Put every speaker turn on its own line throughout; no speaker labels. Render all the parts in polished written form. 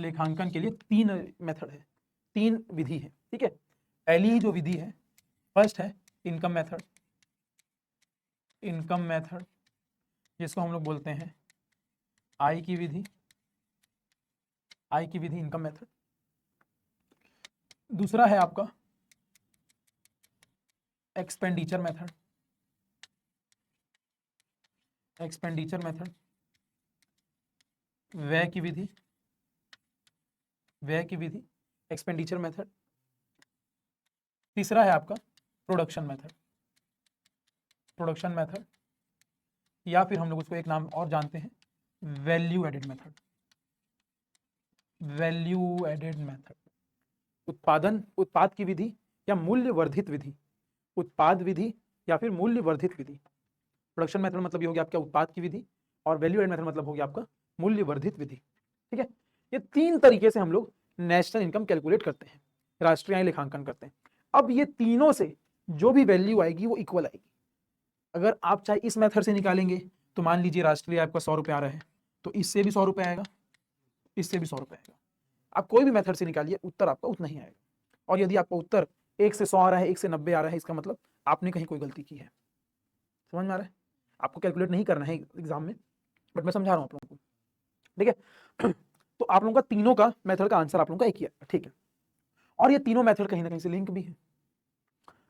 लेखांकन के लिए 3 मेथड है, 3 विधि है, ठीक है। पहली जो विधि है, फर्स्ट है इनकम मेथड, इनकम मेथड जिसको हम लोग बोलते हैं आय की विधि, आय की विधि इनकम मेथड। दूसरा है आपका एक्सपेंडिचर मेथड, एक्सपेंडिचर मेथड व्यय की विधि, व्यय की विधि एक्सपेंडिचर मेथड। तीसरा है आपका प्रोडक्शन मेथड, प्रोडक्शन मेथड, या फिर हम लोग उसको एक नाम और जानते हैं value added method, value added method. उत्पादन, उत्पाद की विधि या मूल्य वर्धित विधि, उत्पाद विधि या फिर मूल्य वर्धित विधि। प्रोडक्शन मेथड मतलब ये हो गया आपका उत्पाद की विधि, और वैल्यू एडेड मेथड मतलब हो गया आपका मूल्य वर्धित विधि, ठीक है। ये 3 तरीके से हम लोग नेशनल इनकम कैलकुलेट करते हैं, राष्ट्रीय आय लेखांकन करते हैं। अब ये तीनों से जो भी वैल्यू आएगी वो इक्वल आएगी। अगर आप चाहे इस मेथड से निकालेंगे तो मान लीजिए राष्ट्रीय आपका 100 रुपये आ रहा है, तो इससे भी 100 रुपये आएगा, इससे भी 100 रुपये आएगा। आप कोई भी मेथड से निकालिए, उत्तर आपका उतना ही आएगा। और यदि आपका उत्तर 1 से 100 आ रहा है, 1 से 90 आ रहा है, इसका मतलब आपने कहीं कोई गलती की है। समझ में आ रहा है? आपको कैलकुलेट नहीं करना है एग्जाम में, बट मैं समझा रहा हूँ आप लोगों को, ठीक है। तो आप लोगों का तीनों का मेथड का आंसर आप लोगों का एक ही है, ठीक है। और ये तीनों मेथड कहीं ना कहीं से लिंक भी है।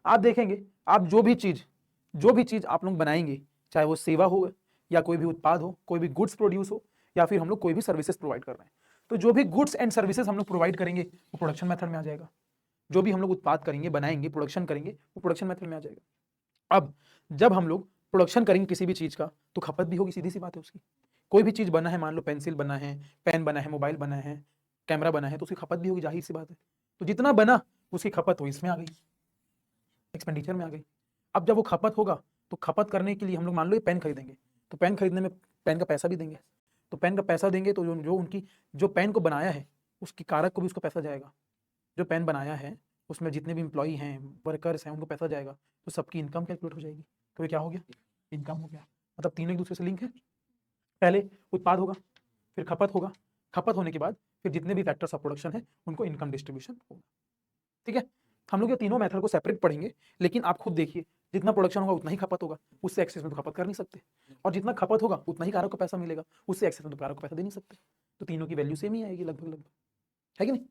आप देखेंगे, आप जो भी चीज आप लोग बनाएंगे, चाहे वो सेवा हो या कोई भी उत्पाद हो, कोई भी गुड्स प्रोड्यूस हो, या फिर हम लोग कोई भी सर्विसेज प्रोवाइड कर रहे हैं, तो जो भी गुड्स एंड सर्विसेज हम लोग प्रोवाइड करेंगे वो प्रोडक्शन मेथड में आ जाएगा। जो भी हम लोग उत्पाद करेंगे, बनाएंगे, प्रोडक्शन करेंगे, वो प्रोडक्शन मेथड में आ जाएगा। अब जब हम लोग प्रोडक्शन करेंगे किसी भी चीज का, तो खपत भी होगी, सीधी सी बात है उसकी। कोई भी चीज बना है, मान लो पेंसिल बना है, पेन बना है, मोबाइल बना है, कैमरा बना है, तो उसकी खपत भी होगी, जाहिर सी बात है। तो जितना बना उसकी खपत हो इसमें आ गई, एक्सपेंडिचर में आ गई। अब जब वो खपत होगा तो खपत करने के लिए हम लोग मान लो ये पेन खरीदेंगे, तो पेन खरीदने में पेन का पैसा भी देंगे, तो पेन का पैसा देंगे तो जो पेन को बनाया है उसकी कारक को भी उसका पैसा जाएगा। जो पेन बनाया है उसमें जितने भी एम्प्लॉई हैं, वर्कर्स हैं, उनको पैसा जाएगा, तो सबकी इनकम कैलकुलेट हो जाएगी। तो ये क्या हो गया? इनकम हो गया। मतलब तीनों एक दूसरे से लिंक है। पहले उत्पाद होगा, फिर खपत होगा, खपत होने के बाद फिर जितने भी फैक्टर्स ऑफ प्रोडक्शन है उनको इनकम डिस्ट्रीब्यूशन होगा, ठीक है। हम लोग ये तीनों मेथड को सेपरेट पढ़ेंगे, लेकिन आप खुद देखिए, जितना प्रोडक्शन होगा उतना ही खपत होगा, उससे एक्सेस में तो खपत कर नहीं सकते, और जितना खपत होगा उतना ही कारक को पैसा मिलेगा, उससे एक्सेस में तो कारक को पैसा दे नहीं सकते। तो तीनों की वैल्यू सेम ही आएगी लगभग लगभग, है कि नहीं?